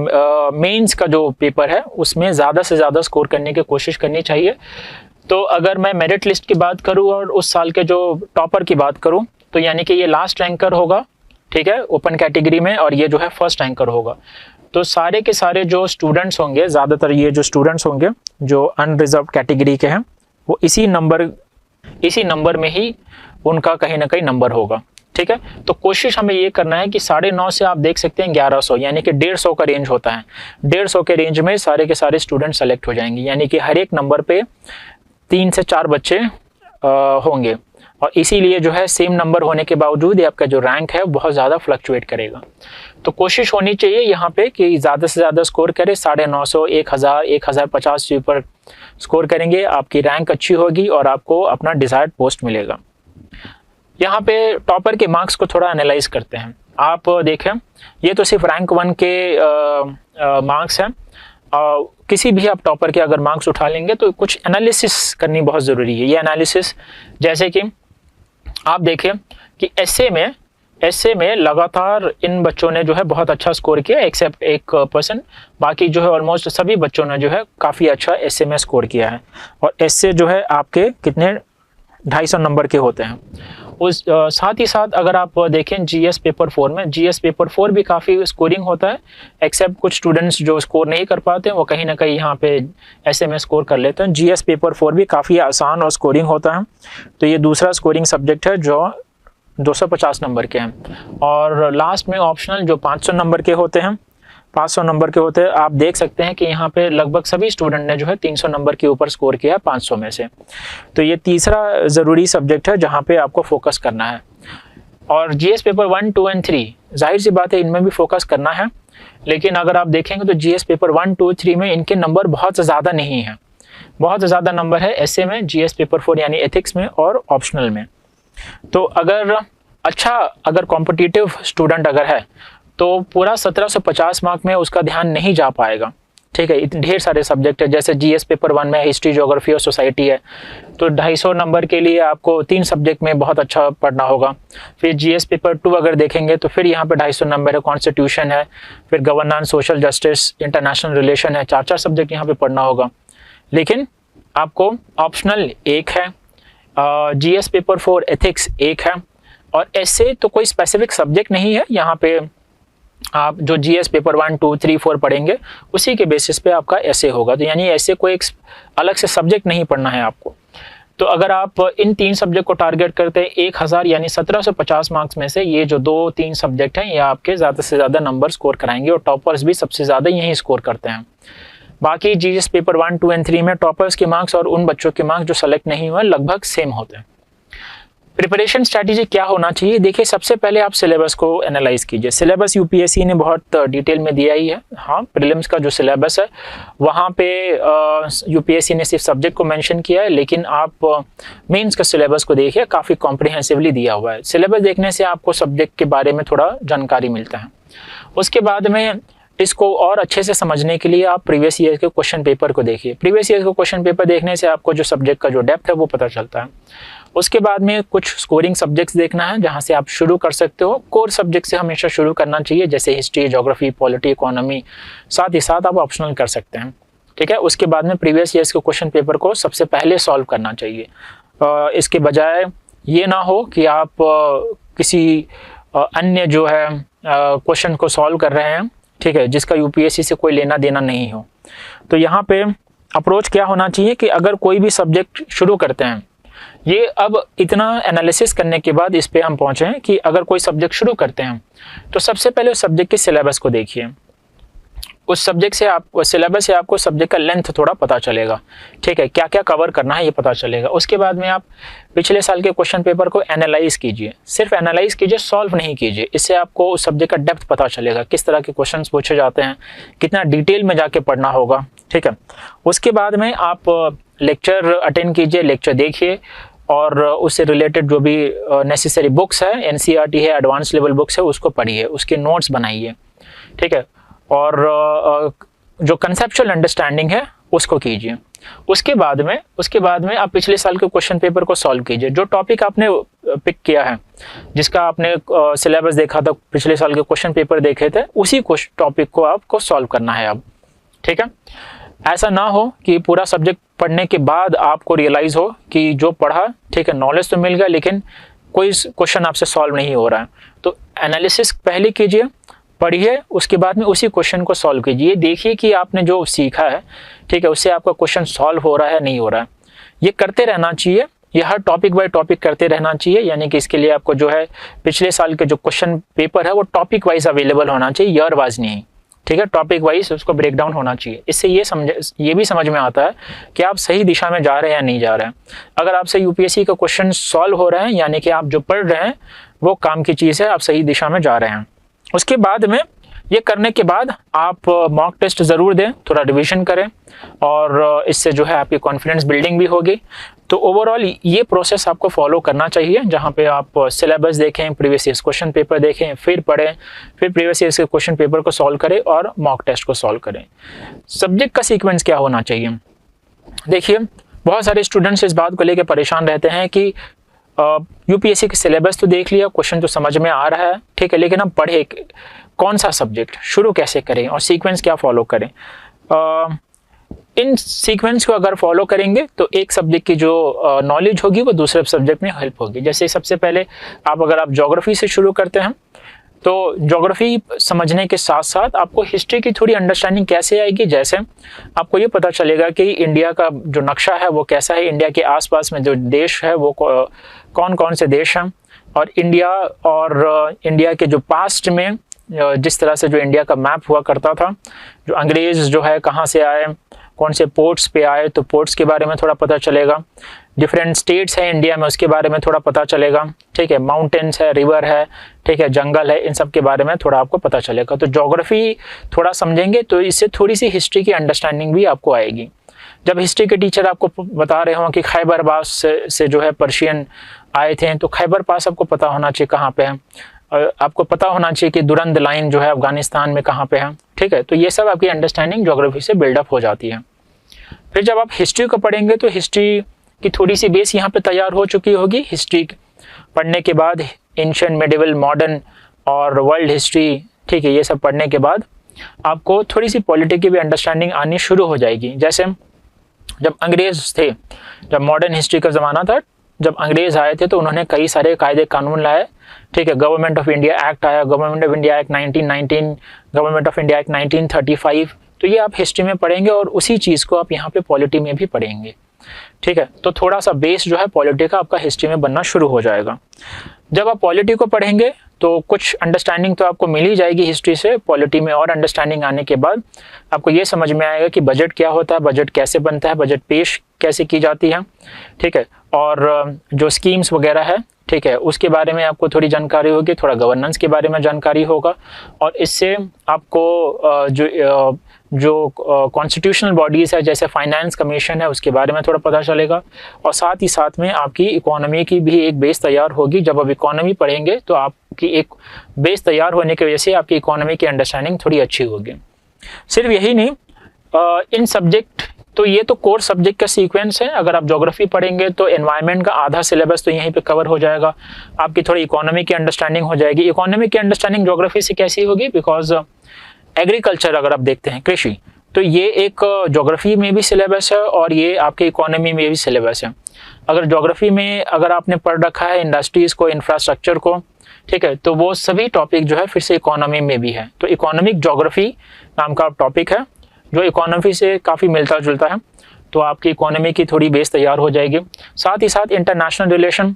मेंस का जो पेपर है उसमें ज़्यादा से ज़्यादा स्कोर करने की कोशिश करनी चाहिए। तो अगर मैं मेरिट लिस्ट की बात करूं और उस साल के जो टॉपर की बात करूं, तो यानी कि ये लास्ट रैंकर होगा, ठीक है, ओपन कैटेगरी में, और ये जो है फर्स्ट रैंकर होगा। तो सारे के सारे जो स्टूडेंट्स होंगे, ज़्यादातर ये जो स्टूडेंट्स होंगे जो अनरिजर्व कैटेगरी के हैं, वो इसी नंबर में ही उनका कहीं ना कहीं नंबर होगा। ठीक है, तो कोशिश हमें ये करना है कि 950 से आप देख सकते हैं 1100, यानी कि 150 का रेंज होता है। 150 के रेंज में सारे के सारे स्टूडेंट सेलेक्ट हो जाएंगे, यानी कि हर एक नंबर पे 3 से 4 बच्चे होंगे, और इसीलिए जो है सेम नंबर होने के बावजूद आपका जो रैंक है बहुत ज़्यादा फ्लक्चुएट करेगा। तो कोशिश होनी चाहिए यहाँ पे कि ज़्यादा से ज़्यादा स्कोर करें, 950, 1000, 1050 से ऊपर स्कोर करेंगे, आपकी रैंक अच्छी होगी और आपको अपना डिजायर्ड पोस्ट मिलेगा। यहाँ पे टॉपर के मार्क्स को थोड़ा एनालाइज करते हैं। आप देखें, ये तो सिर्फ रैंक 1 के मार्क्स हैं। किसी भी आप टॉपर के अगर मार्क्स उठा लेंगे तो कुछ एनालिसिस करनी बहुत ज़रूरी है। ये एनालिसिस जैसे कि आप देखें कि एसए में लगातार इन बच्चों ने जो है बहुत अच्छा स्कोर किया, एक्सेप्ट 1%, बाकी जो है ऑलमोस्ट सभी बच्चों ने जो है काफ़ी अच्छा एसए में स्कोर किया है। और एसए जो है आपके कितने 250 नंबर के होते हैं। उस साथ ही साथ अगर आप देखें जीएस पेपर 4 में, जीएस पेपर 4 भी काफ़ी स्कोरिंग होता है, एक्सेप्ट कुछ स्टूडेंट्स जो स्कोर नहीं कर पाते हैं वो कहीं ना कहीं यहाँ पे ऐसे में स्कोर कर लेते हैं। जीएस पेपर 4 भी काफ़ी आसान और स्कोरिंग होता है, तो ये दूसरा स्कोरिंग सब्जेक्ट है जो 250 नंबर के हैं। और लास्ट में ऑप्शनल जो 500 नंबर के होते हैं, 500 नंबर के होते हैं, आप देख सकते हैं कि यहाँ पे लगभग सभी स्टूडेंट ने जो है 300 नंबर के ऊपर स्कोर किया 500 में से। तो ये तीसरा ज़रूरी सब्जेक्ट है जहाँ पे आपको फोकस करना है। और जीएस पेपर 1, 2 और 3 जाहिर सी बात है इनमें भी फोकस करना है, लेकिन अगर आप देखेंगे तो जीएस पेपर 1, 2, 3 में इनके नंबर बहुत ज़्यादा नहीं है। बहुत ज़्यादा नंबर है एसए में, जीएस पेपर 4 यानी एथिक्स में और ऑप्शनल में। तो अगर कॉम्पिटिटिव स्टूडेंट अगर है तो पूरा 1750 मार्क में उसका ध्यान नहीं जा पाएगा। ठीक है, इतने ढेर सारे सब्जेक्ट है, जैसे जीएस पेपर 1 में हिस्ट्री, ज्योग्राफी और सोसाइटी है, तो 250 नंबर के लिए आपको 3 सब्जेक्ट में बहुत अच्छा पढ़ना होगा। फिर जीएस पेपर 2 अगर देखेंगे तो फिर यहाँ पे 250 नंबर है, कॉन्स्टिट्यूशन है, फिर governance, social justice, international relation है, 4 सब्जेक्ट यहाँ पे पढ़ना होगा। लेकिन आपको ऑप्शनल 1 है, जीएस पेपर 4 एथिक्स 1 है, और ऐसे तो कोई स्पेसिफिक सब्जेक्ट नहीं है। यहाँ पे आप जो जीएस पेपर 1, 2, 3, 4 पढ़ेंगे उसी के बेसिस पे आपका ऐसे होगा। तो यानी ऐसे कोई एक अलग से सब्जेक्ट नहीं पढ़ना है आपको। तो अगर आप इन 3 सब्जेक्ट को टारगेट करते हैं 1000 यानी 1750 मार्क्स में से ये जो 2-3 सब्जेक्ट हैं ये आपके ज़्यादा से ज़्यादा नंबर स्कोर कराएंगे, और टॉपर्स भी सबसे ज़्यादा यही स्कोर करते हैं। बाकी जीएस पेपर 1, 2 एंड 3 में टॉपर्स के मार्क्स और उन बच्चों के मार्क्स जो सेलेक्ट नहीं हुए लगभग सेम होते हैं। प्रिपरेशन स्ट्रैटेजी क्या होना चाहिए? देखिए, सबसे पहले आप सिलेबस को एनालाइज कीजिए। सिलेबस यूपीएससी ने बहुत डिटेल में दिया ही है। हाँ, प्रीलिम्स का जो सिलेबस है वहाँ पे यूपीएससी ने सिर्फ सब्जेक्ट को मेंशन किया है, लेकिन आप मेंस का सिलेबस को देखिए, काफ़ी कॉम्प्रिहेंसिवली दिया हुआ है। सिलेबस देखने से आपको सब्जेक्ट के बारे में थोड़ा जानकारी मिलता है। उसके बाद में इसको और अच्छे से समझने के लिए आप प्रीवियस ईयर के क्वेश्चन पेपर को देखिए। प्रीवियस ईयर के क्वेश्चन पेपर देखने से आपको जो सब्जेक्ट का जो डेप्थ है वो पता चलता है। उसके बाद में कुछ स्कोरिंग सब्जेक्ट्स देखना है जहां से आप शुरू कर सकते हो। कोर सब्जेक्ट से हमेशा शुरू करना चाहिए, जैसे हिस्ट्री, ज्योग्राफी, पॉलिटी, इकोनॉमी, साथ ही साथ आप ऑप्शनल कर सकते हैं। ठीक है, उसके बाद में प्रीवियस ईयर्स के क्वेश्चन पेपर को सबसे पहले सॉल्व करना चाहिए। इसके बजाय ये ना हो कि आप किसी अन्य जो है क्वेश्चन को सॉल्व कर रहे हैं, ठीक है, जिसका यूपीएससी से कोई लेना देना नहीं हो। तो यहाँ पे अप्रोच क्या होना चाहिए कि अगर कोई भी सब्जेक्ट शुरू करते हैं, ये अब इतना एनालिसिस करने के बाद इस पे हम पहुंचे हैं कि अगर कोई सब्जेक्ट शुरू करते हैं तो सबसे पहले उस सब्जेक्ट के सिलेबस को देखिए। उस सब्जेक्ट से आप सिलेबस से आपको सब्जेक्ट का लेंथ थोड़ा पता चलेगा, ठीक है, क्या क्या कवर करना है ये पता चलेगा। उसके बाद में आप पिछले साल के क्वेश्चन पेपर को एनालाइज कीजिए। सिर्फ एनालाइज कीजिए, सॉल्व नहीं कीजिए। इससे आपको उस सब्जेक्ट का डेप्थ पता चलेगा, किस तरह के क्वेश्चंस पूछे जाते हैं, कितना डिटेल में जाके पढ़ना होगा। ठीक है, उसके बाद में आप लेक्चर अटेंड कीजिए, लेक्चर देखिए, और उससे रिलेटेड जो भी नेसेसरी बुक्स है, एनसीईआरटी है, एडवांस लेवल बुक्स है, उसको पढ़िए, उसके नोट्स बनाइए। ठीक है, और जो कंसेप्चुअल अंडरस्टैंडिंग है उसको कीजिए। उसके बाद में आप पिछले साल के क्वेश्चन पेपर को सॉल्व कीजिए। जो टॉपिक आपने पिक किया है, जिसका आपने सिलेबस देखा था, पिछले साल के क्वेश्चन पेपर देखे थे, उसी टॉपिक को आपको सॉल्व करना है अब। ठीक है, ऐसा ना हो कि पूरा सब्जेक्ट पढ़ने के बाद आपको रियलाइज हो कि जो पढ़ा, ठीक है, नॉलेज तो मिल गया लेकिन कोई क्वेश्चन आपसे सॉल्व नहीं हो रहा है। तो एनालिसिस पहले कीजिए, पढ़िए, उसके बाद में उसी क्वेश्चन को सॉल्व कीजिए। देखिए कि आपने जो सीखा है, ठीक है, उससे आपका क्वेश्चन सॉल्व हो रहा है नहीं हो रहा है। ये करते रहना चाहिए, ये हर टॉपिक बाय टॉपिक करते रहना चाहिए। यानी कि इसके लिए आपको जो है पिछले साल के जो क्वेश्चन पेपर है वो टॉपिक वाइज अवेलेबल होना चाहिए, ईयर वाइज नहीं। ठीक है, टॉपिक वाइज उसको ब्रेक डाउन होना चाहिए। इससे ये भी समझ में आता है कि आप सही दिशा में जा रहे हैं या नहीं जा रहे हैं। अगर आपसे यूपीएससी का क्वेश्चन सॉल्व हो रहे हैं, यानी कि आप जो पढ़ रहे हैं वो काम की चीज़ है, आप सही दिशा में जा रहे हैं। उसके बाद में ये करने के बाद आप मॉक टेस्ट ज़रूर दें, थोड़ा रिवीजन करें, और इससे जो है आपकी कॉन्फिडेंस बिल्डिंग भी होगी। तो ओवरऑल ये प्रोसेस आपको फॉलो करना चाहिए, जहाँ पे आप सिलेबस देखें, प्रीवियस ईयर्स क्वेश्चन पेपर देखें, फिर पढ़ें, फिर प्रीवियस ईयर्स के क्वेश्चन पेपर को सॉल्व करें और मॉक टेस्ट को सॉल्व करें। सब्जेक्ट का सीक्वेंस क्या होना चाहिए? देखिए, बहुत सारे स्टूडेंट्स इस बात को लेकर परेशान रहते हैं कि यूपीएससी के सिलेबस तो देख लिया, क्वेश्चन तो समझ में आ रहा है, ठीक है, लेकिन हम पढ़े कौन सा सब्जेक्ट, शुरू कैसे करें और सीक्वेंस क्या फॉलो करें। इन सीक्वेंस को अगर फॉलो करेंगे तो एक सब्जेक्ट की जो नॉलेज होगी वो दूसरे सब्जेक्ट में हेल्प होगी। जैसे सबसे पहले अगर आप ज्योग्राफी से शुरू करते हैं तो ज्योग्राफी समझने के साथ साथ आपको हिस्ट्री की थोड़ी अंडरस्टैंडिंग कैसे आएगी। जैसे आपको ये पता चलेगा कि इंडिया का जो नक्शा है वो कैसा है, इंडिया के आसपास में जो देश है वो कौन कौन से देश हैं, और इंडिया के जो पास्ट में जिस तरह से जो इंडिया का मैप हुआ करता था, जो अंग्रेज जो है कहाँ से आए, कौन से पोर्ट्स पे आए, तो पोर्ट्स के बारे में थोड़ा पता चलेगा। डिफरेंट स्टेट्स हैं इंडिया में, उसके बारे में थोड़ा पता चलेगा। ठीक है, माउंटेन्स है, रिवर है, ठीक है, जंगल है, इन सब के बारे में थोड़ा आपको पता चलेगा। तो ज्योग्राफी थोड़ा समझेंगे तो इससे थोड़ी सी हिस्ट्री की अंडरस्टैंडिंग भी आपको आएगी। जब हिस्ट्री के टीचर आपको बता रहे हों कि खैबर पास से जो है पर्शियन आए थे, तो खैबर पास आपको पता होना चाहिए कहाँ पे है, आपको पता होना चाहिए कि दुरंद लाइन जो है अफगानिस्तान में कहाँ पे है। ठीक है, तो ये सब आपकी अंडरस्टैंडिंग ज्योग्राफी से बिल्डअप हो जाती है। फिर जब आप हिस्ट्री को पढ़ेंगे तो हिस्ट्री की थोड़ी सी बेस यहाँ पे तैयार हो चुकी होगी। हिस्ट्री पढ़ने के बाद एंशिएंट, मिडिवल, मॉडर्न और वर्ल्ड हिस्ट्री, ठीक है, ये सब पढ़ने के बाद आपको थोड़ी सी पॉलिटी की भी अंडरस्टैंडिंग आनी शुरू हो जाएगी। जैसे जब अंग्रेज थे, जब मॉडर्न हिस्ट्री का ज़माना था, जब अंग्रेज आए थे तो उन्होंने कई सारे कायदे कानून लाए। ठीक है, गवर्नमेंट ऑफ इंडिया एक्ट आया, government of India act 1919, government of India act 1935। तो ये आप हिस्ट्री में पढ़ेंगे और उसी चीज़ को आप यहाँ पे पॉलिटी में भी पढ़ेंगे। ठीक है, तो थोड़ा सा बेस जो है पॉलिटी का आपका हिस्ट्री में बनना शुरू हो जाएगा। जब आप पॉलिटी को पढ़ेंगे तो कुछ अंडरस्टैंडिंग तो आपको मिल ही जाएगी हिस्ट्री से। पॉलिटी में और अंडरस्टैंडिंग आने के बाद आपको ये समझ में आएगा कि बजट क्या होता है, बजट कैसे बनता है, बजट पेश कैसे की जाती है, ठीक है, और जो स्कीम्स वगैरह है, ठीक है, उसके बारे में आपको थोड़ी जानकारी होगी, थोड़ा गवर्नेंस के बारे में जानकारी होगा, और इससे आपको जो कॉन्स्टिट्यूशनल बॉडीज़ है जैसे फाइनेंस कमीशन है उसके बारे में थोड़ा पता चलेगा, और साथ ही साथ में आपकी इकोनॉमी की भी एक बेस तैयार होगी। जब आप इकोनॉमी पढ़ेंगे तो आपकी एक बेस तैयार होने की वजह से आपकी इकोनॉमी की अंडरस्टैंडिंग थोड़ी अच्छी होगी। सिर्फ यही नहीं, इन सब्जेक्ट, तो ये तो कोर सब्जेक्ट का सीक्वेंस है। अगर आप ज्योग्राफी पढ़ेंगे तो एनवायरनमेंट का आधा सिलेबस तो यहीं पे कवर हो जाएगा, आपकी थोड़ी इकोनॉमी की अंडरस्टैंडिंग हो जाएगी। इकोनॉमी की अंडरस्टैंडिंग ज्योग्राफी से कैसी होगी, बिकॉज एग्रीकल्चर अगर आप देखते हैं, कृषि, तो ये एक ज्योग्राफी में भी सिलेबस है और ये आपके इकोनॉमी में भी सिलेबस है। अगर ज्योग्राफी में अगर आपने पढ़ रखा है इंडस्ट्रीज को, इंफ्रास्ट्रक्चर को, ठीक है, तो वो सभी टॉपिक जो है फिर से इकोनॉमी में भी है। तो इकोनॉमिक ज्योग्राफी नाम का टॉपिक है जो इकोनॉमी से काफ़ी मिलता जुलता है, तो आपकी इकोनॉमी की थोड़ी बेस तैयार हो जाएगी। साथ ही साथ इंटरनेशनल रिलेशन,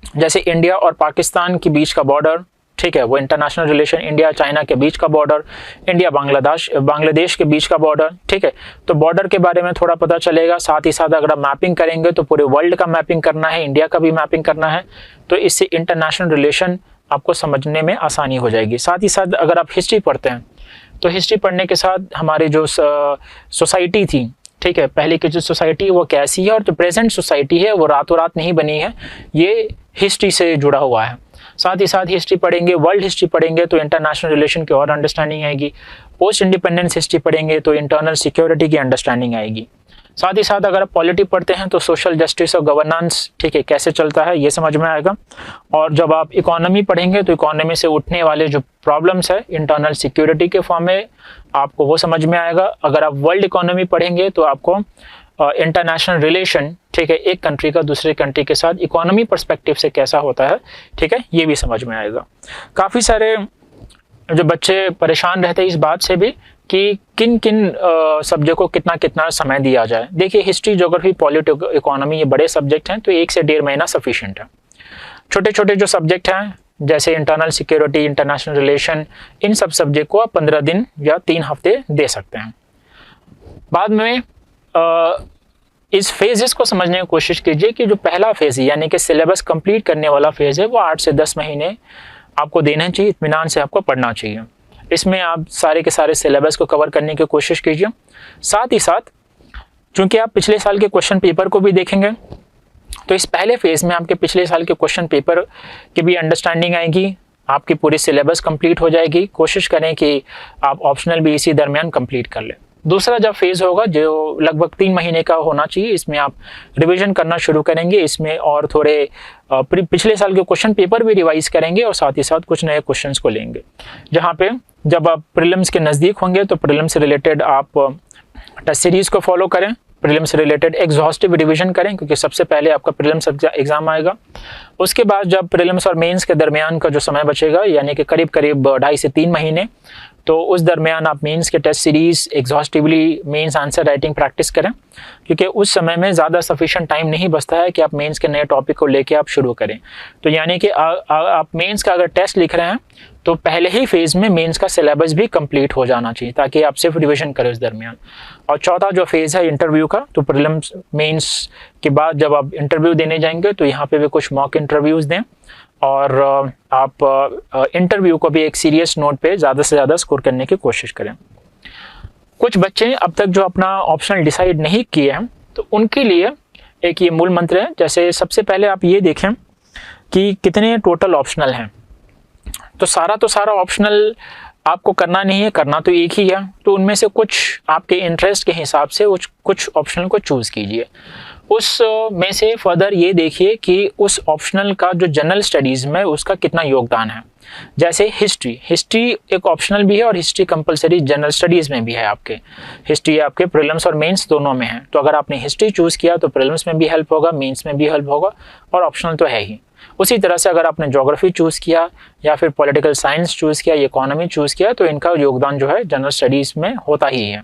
जैसे इंडिया और पाकिस्तान के बीच का बॉर्डर, ठीक है, वो इंटरनेशनल रिलेशन, इंडिया चाइना के बीच का बॉर्डर, इंडिया बांग्लादेश के बीच का बॉर्डर, ठीक है, तो बॉर्डर के बारे में थोड़ा पता चलेगा। साथ ही साथ अगर आप मैपिंग करेंगे तो पूरे वर्ल्ड का मैपिंग करना है, इंडिया का भी मैपिंग करना है, तो इससे इंटरनेशनल रिलेशन आपको समझने में आसानी हो जाएगी। साथ ही साथ अगर आप हिस्ट्री पढ़ते हैं तो हिस्ट्री पढ़ने के साथ हमारी जो सोसाइटी थी, ठीक है, पहले की जो सोसाइटी वो कैसी है और जो प्रेजेंट सोसाइटी है वो रातों रात नहीं बनी है, ये हिस्ट्री से जुड़ा हुआ है। साथ ही साथ हिस्ट्री पढ़ेंगे, वर्ल्ड हिस्ट्री पढ़ेंगे तो इंटरनेशनल रिलेशन की और अंडरस्टैंडिंग आएगी। पोस्ट इंडिपेंडेंस हिस्ट्री पढ़ेंगे तो इंटरनल सिक्योरिटी की अंडरस्टैंडिंग आएगी। साथ ही साथ अगर आप पॉलिटी पढ़ते हैं तो सोशल जस्टिस और गवर्नेंस, ठीक है, कैसे चलता है ये समझ में आएगा। और जब आप इकोनॉमी पढ़ेंगे तो इकोनॉमी से उठने वाले जो प्रॉब्लम्स है इंटरनल सिक्योरिटी के फॉर्म में आपको वो समझ में आएगा। अगर आप वर्ल्ड इकोनॉमी पढ़ेंगे तो आपको इंटरनेशनल रिलेशन, ठीक है, एक कंट्री का दूसरे कंट्री के साथ इकोनॉमी पर्सपेक्टिव से कैसा होता है, ठीक है, ये भी समझ में आएगा। काफ़ी सारे जो बच्चे परेशान रहते हैं इस बात से भी कि किन किन सब्जेक्ट को कितना कितना समय दिया जाए। देखिए, हिस्ट्री, ज्योग्राफी, पॉलिटी, इकोनॉमी, ये बड़े सब्जेक्ट हैं तो 1 से 1.5 महीना सफिशिएंट है। छोटे छोटे जो सब्जेक्ट हैं जैसे इंटरनल सिक्योरिटी, इंटरनेशनल रिलेशन, इन सब सब्जेक्ट को आप 15 दिन या 3 हफ्ते दे सकते हैं। बाद में इस फेजेस को समझने की कोशिश कीजिए कि जो पहला फेज है यानी कि सिलेबस कंप्लीट करने वाला फेज है वो 8 से 10 महीने आपको देना चाहिए, इत्मीनान से आपको पढ़ना चाहिए। इसमें आप सारे के सारे सिलेबस को कवर करने की कोशिश कीजिए। साथ ही साथ चूंकि आप पिछले साल के क्वेश्चन पेपर को भी देखेंगे तो इस पहले फेज में आपके पिछले साल के क्वेश्चन पेपर की भी अंडरस्टैंडिंग आएगी, आपकी पूरी सिलेबस कंप्लीट हो जाएगी। कोशिश करें कि आप ऑप्शनल भी इसी दरमियान कंप्लीट कर लें। दूसरा जब फेज होगा जो लगभग 3 महीने का होना चाहिए, इसमें आप रिवीजन करना शुरू करेंगे। इसमें और थोड़े पिछले साल के क्वेश्चन पेपर भी रिवाइज करेंगे और साथ ही साथ कुछ नए क्वेश्चंस को लेंगे। जहाँ पे जब आप प्रीलिम्स के नज़दीक होंगे तो प्रीलिम्स से रिलेटेड आप टेस्ट सीरीज को फॉलो करें, प्रीलिम्स से रिलेटेड एग्जॉस्टिव रिवीजन करें क्योंकि सबसे पहले आपका प्रीलिम्स एग्जाम आएगा। उसके बाद जब प्रीलिम्स और मेंस के दरमियान का जो समय बचेगा यानी कि करीब करीब 2.5 से 3 महीने, तो उस दरमियान आप मेंस के test series exhaustively mains answer writing practice करें क्योंकि उस समय में ज़्यादा सफिशिएंट टाइम नहीं बचता है कि आप मेंस के नए टॉपिक को लेके आप शुरू करें। तो यानी कि आप मेंस का अगर टेस्ट लिख रहे हैं तो पहले ही फेज में मेंस का सिलेबस भी कंप्लीट हो जाना चाहिए ताकि आप सिर्फ रिवीजन करें उस दरमियान। और चौथा जो फेज है इंटरव्यू का, तो प्रीलिम्स मेंस के बाद जब आप इंटरव्यू देने जाएंगे तो यहाँ पे भी कुछ मॉक इंटरव्यूज़ दें और आप इंटरव्यू को भी एक सीरियस नोट पे ज़्यादा से ज़्यादा स्कोर करने की कोशिश करें। कुछ बच्चे अब तक जो अपना ऑप्शनल डिसाइड नहीं किए हैं तो उनके लिए एक ये मूल मंत्र है। जैसे सबसे पहले आप ये देखें कि कितने टोटल ऑप्शनल हैं। तो सारा ऑप्शनल आपको करना नहीं है, करना तो एक ही है। तो उनमें से कुछ आपके इंटरेस्ट के हिसाब से कुछ ऑप्शनल को चूज़ कीजिए। उस में से फर्दर ये देखिए कि उस ऑप्शनल का जो जनरल स्टडीज़ में उसका कितना योगदान है। जैसे हिस्ट्री एक ऑप्शनल भी है और हिस्ट्री कंपलसरी जनरल स्टडीज़ में भी है। आपके हिस्ट्री आपके प्रीलिम्स और मेंस दोनों में है। तो अगर आपने हिस्ट्री चूज़ किया तो प्रीलिम्स में भी हेल्प होगा, मेंस में भी हेल्प होगा और ऑप्शनल तो है ही। उसी तरह से अगर आपने ज्योग्राफी चूज़ किया या फिर पॉलिटिकल साइंस चूज़ किया, इकोनॉमी चूज़ किया तो इनका योगदान जो है जनरल स्टडीज़ में होता ही है।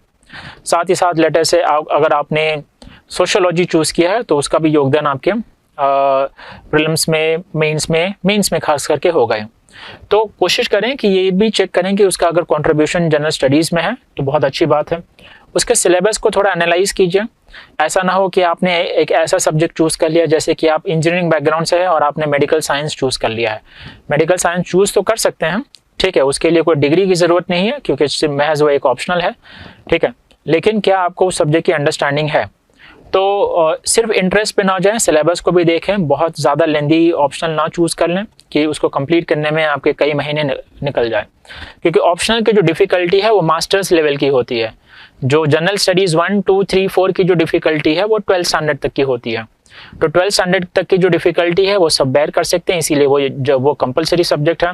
साथ ही साथ लेटर से अगर आपने सोशियोलॉजी चूज़ किया है तो उसका भी योगदान आपके प्रीलिम्स में, मेंस में खास करके हो गए। तो कोशिश करें कि ये भी चेक करें कि उसका अगर कंट्रीब्यूशन जनरल स्टडीज़ में है तो बहुत अच्छी बात है। उसके सिलेबस को थोड़ा एनालाइज कीजिए। ऐसा ना हो कि आपने एक ऐसा सब्जेक्ट चूज़ कर लिया, जैसे कि आप इंजीनियरिंग बैकग्राउंड से है और आपने मेडिकल साइंस चूज़ कर लिया है। मेडिकल साइंस चूज़ तो कर सकते हैं, ठीक है, उसके लिए कोई डिग्री की ज़रूरत नहीं है क्योंकि महज वो एक ऑप्शनल है, ठीक है। लेकिन क्या आपको उस सब्जेक्ट की अंडरस्टैंडिंग है? तो सिर्फ इंटरेस्ट पे ना जाएं, सिलेबस को भी देखें। बहुत ज़्यादा लेंदी ऑप्शनल ना चूज़ कर लें कि उसको कंप्लीट करने में आपके कई महीने निकल जाए, क्योंकि ऑप्शनल की जो डिफ़िकल्टी है वो मास्टर्स लेवल की होती है। जो जनरल स्टडीज़ 1, 2, 3, 4 की जो डिफ़िकल्टी है वो 12th स्टैंडर्ड तक की होती है। तो 12th स्टैंडर्ड तक की जो डिफ़िकल्टी है वो सब बेयर कर सकते हैं, इसीलिए वो कंपलसरी सब्जेक्ट है।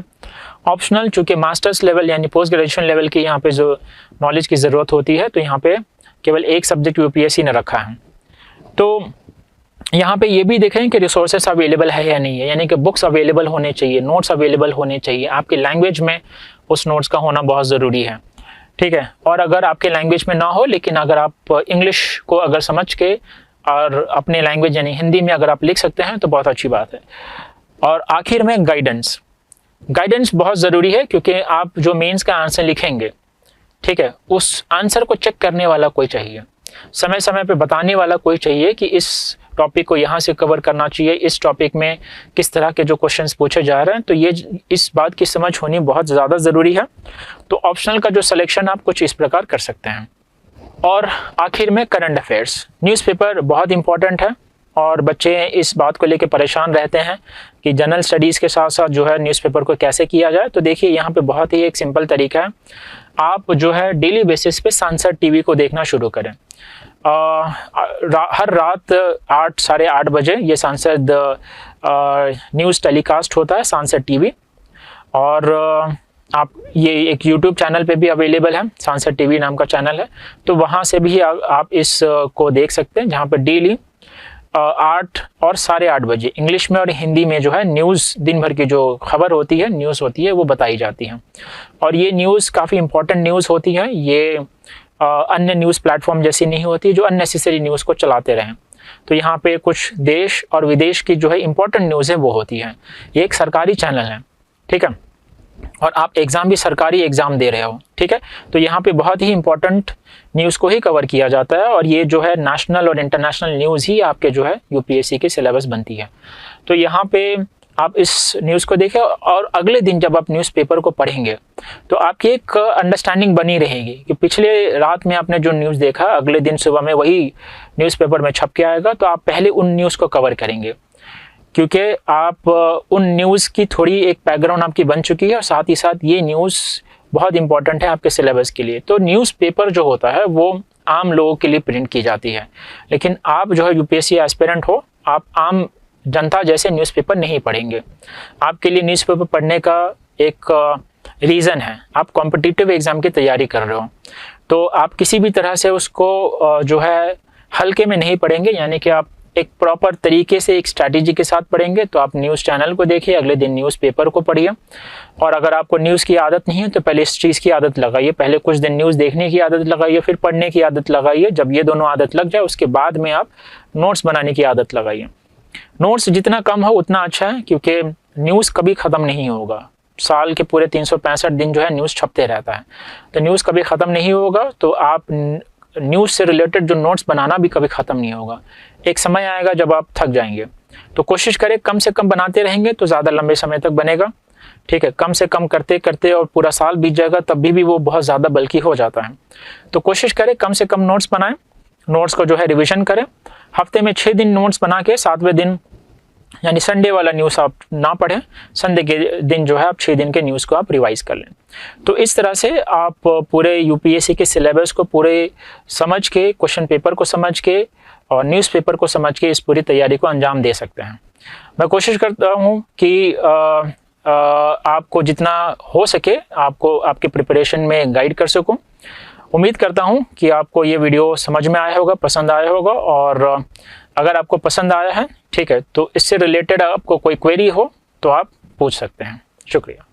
ऑप्शनल चूँकि मास्टर्स लेवल यानी पोस्ट ग्रेजुएशन लेवल की यहाँ पे जो नॉलेज की ज़रूरत होती है, तो यहाँ पे केवल एक सब्जेक्ट यूपीएससी ने रखा है। तो यहाँ पे ये भी देखें कि रिसोर्सेस अवेलेबल है या नहीं है, यानी कि बुक्स अवेलेबल होने चाहिए, नोट्स अवेलेबल होने चाहिए, आपकी लैंग्वेज में उस नोट्स का होना बहुत ज़रूरी है, ठीक है। और अगर आपके लैंग्वेज में ना हो, लेकिन अगर आप इंग्लिश को अगर समझ के और अपने लैंग्वेज यानी हिंदी में अगर आप लिख सकते हैं तो बहुत अच्छी बात है। और आखिर में गाइडेंस बहुत ज़रूरी है, क्योंकि आप जो मेंस का आंसर लिखेंगे, ठीक है, उस आंसर को चेक करने वाला कोई चाहिए, समय समय पे बताने वाला कोई चाहिए कि इस टॉपिक को यहाँ से कवर करना चाहिए, इस टॉपिक में किस तरह के जो क्वेश्चंस पूछे जा रहे हैं। तो ये इस बात की समझ होनी बहुत ज़्यादा ज़रूरी है। तो ऑप्शनल का जो सिलेक्शन आप कुछ इस प्रकार कर सकते हैं। और आखिर में करंट अफेयर्स, न्यूज़पेपर बहुत इंपॉर्टेंट है और बच्चे इस बात को लेकर परेशान रहते हैं कि जनरल स्टडीज़ के साथ साथ जो है न्यूज़पेपर को कैसे किया जाए। तो देखिए यहाँ पे बहुत ही एक सिंपल तरीका है, आप जो है डेली बेसिस पे सांसद टीवी को देखना शुरू करें। हर रात 8, साढ़े 8 बजे ये सांसद न्यूज़ टेलीकास्ट होता है, सांसद टीवी। और आप ये एक यूट्यूब चैनल पे भी अवेलेबल है, सांसद टीवी नाम का चैनल है, तो वहाँ से भी आप इस को देख सकते हैं, जहाँ पर डेली 8 और साढ़े 8 बजे इंग्लिश में और हिंदी में जो है न्यूज़, दिन भर की जो खबर होती है, न्यूज़ होती है, वो बताई जाती है। और ये न्यूज़ काफ़ी इंपॉर्टेंट न्यूज़ होती है, ये अन्य न्यूज़ प्लेटफॉर्म जैसी नहीं होती जो अननेसेसरी न्यूज़ को चलाते रहें। तो यहाँ पे कुछ देश और विदेश की जो है इंपॉर्टेंट न्यूज़ है वो होती है। ये एक सरकारी चैनल है, ठीक है, और आप एग्ज़ाम भी सरकारी एग्ज़ाम दे रहे हो, ठीक है। तो यहाँ पे बहुत ही इंपॉर्टेंट न्यूज़ को ही कवर किया जाता है और ये जो है नेशनल और इंटरनेशनल न्यूज़ ही आपके जो है यूपीएससी के सिलेबस बनती है। तो यहाँ पे आप इस न्यूज़ को देखें और अगले दिन जब आप न्यूज़पेपर को पढ़ेंगे तो आपकी एक अंडरस्टैंडिंग बनी रहेगी कि पिछले रात में आपने जो न्यूज़ देखा, अगले दिन सुबह में वही न्यूज़पेपर में छप के आएगा, तो आप पहले उन न्यूज़ को कवर करेंगे, क्योंकि आप उन न्यूज़ की थोड़ी एक बैकग्राउंड आपकी बन चुकी है और साथ ही साथ ये न्यूज़ बहुत इंपॉर्टेंट है आपके सिलेबस के लिए। तो न्यूज़पेपर जो होता है वो आम लोगों के लिए प्रिंट की जाती है, लेकिन आप जो है यूपीएससी एस्पिरेंट हो, आप आम जनता जैसे न्यूज़पेपर नहीं पढ़ेंगे। आपके लिए न्यूज़पेपर पढ़ने का एक रीज़न है, आप कॉम्पिटिटिव एग्ज़ाम की तैयारी कर रहे हो, तो आप किसी भी तरह से उसको जो है हल्के में नहीं पढ़ेंगे, यानी कि आप एक प्रॉपर तरीके से एक स्ट्रैटेजी के साथ पढ़ेंगे। तो आप न्यूज़ चैनल को देखिए, अगले दिन न्यूज़पेपर को पढ़िए। और अगर आपको न्यूज़ की आदत नहीं है तो पहले इस चीज़ की आदत लगाइए, पहले कुछ दिन न्यूज़ देखने की आदत लगाइए, फिर पढ़ने की आदत लगाइए। जब ये दोनों आदत लग जाए उसके बाद में आप नोट्स बनाने की आदत लगाइए। नोट्स जितना कम हो उतना अच्छा है, क्योंकि न्यूज़ कभी ख़त्म नहीं होगा, साल के पूरे 365 दिन जो है न्यूज़ छपते रहता है, तो न्यूज़ कभी ख़त्म नहीं होगा। तो आप न्यूज़ से रिलेटेड जो नोट्स बनाना भी कभी ख़त्म नहीं होगा। एक समय आएगा जब आप थक जाएंगे, तो कोशिश करें कम से कम बनाते रहेंगे तो ज़्यादा लंबे समय तक बनेगा, ठीक है। कम से कम करते करते और पूरा साल बीत जाएगा तब भी वो बहुत ज़्यादा बल्कि हो जाता है। तो कोशिश करें कम से कम नोट्स बनाएं, नोट्स को जो है रिविज़न करें। हफ्ते में 6 दिन नोट्स बना के 7वें दिन यानी संडे वाला न्यूज़ आप ना पढ़ें, संडे के दिन जो है आप 6 दिन के न्यूज़ को आप रिवाइज़ कर लें। तो इस तरह से आप पूरे यूपीएससी के सिलेबस को पूरे समझ के, क्वेश्चन पेपर को समझ के और न्यूज़पेपर को समझ के इस पूरी तैयारी को अंजाम दे सकते हैं। मैं कोशिश करता हूँ कि आपको जितना हो सके आपको आपके प्रिपरेशन में गाइड कर सकूँ। उम्मीद करता हूँ कि आपको ये वीडियो समझ में आया होगा, पसंद आया होगा। और अगर आपको पसंद आया है, ठीक है, तो इससे रिलेटेड आपको कोई क्वेरी हो तो आप पूछ सकते हैं। शुक्रिया।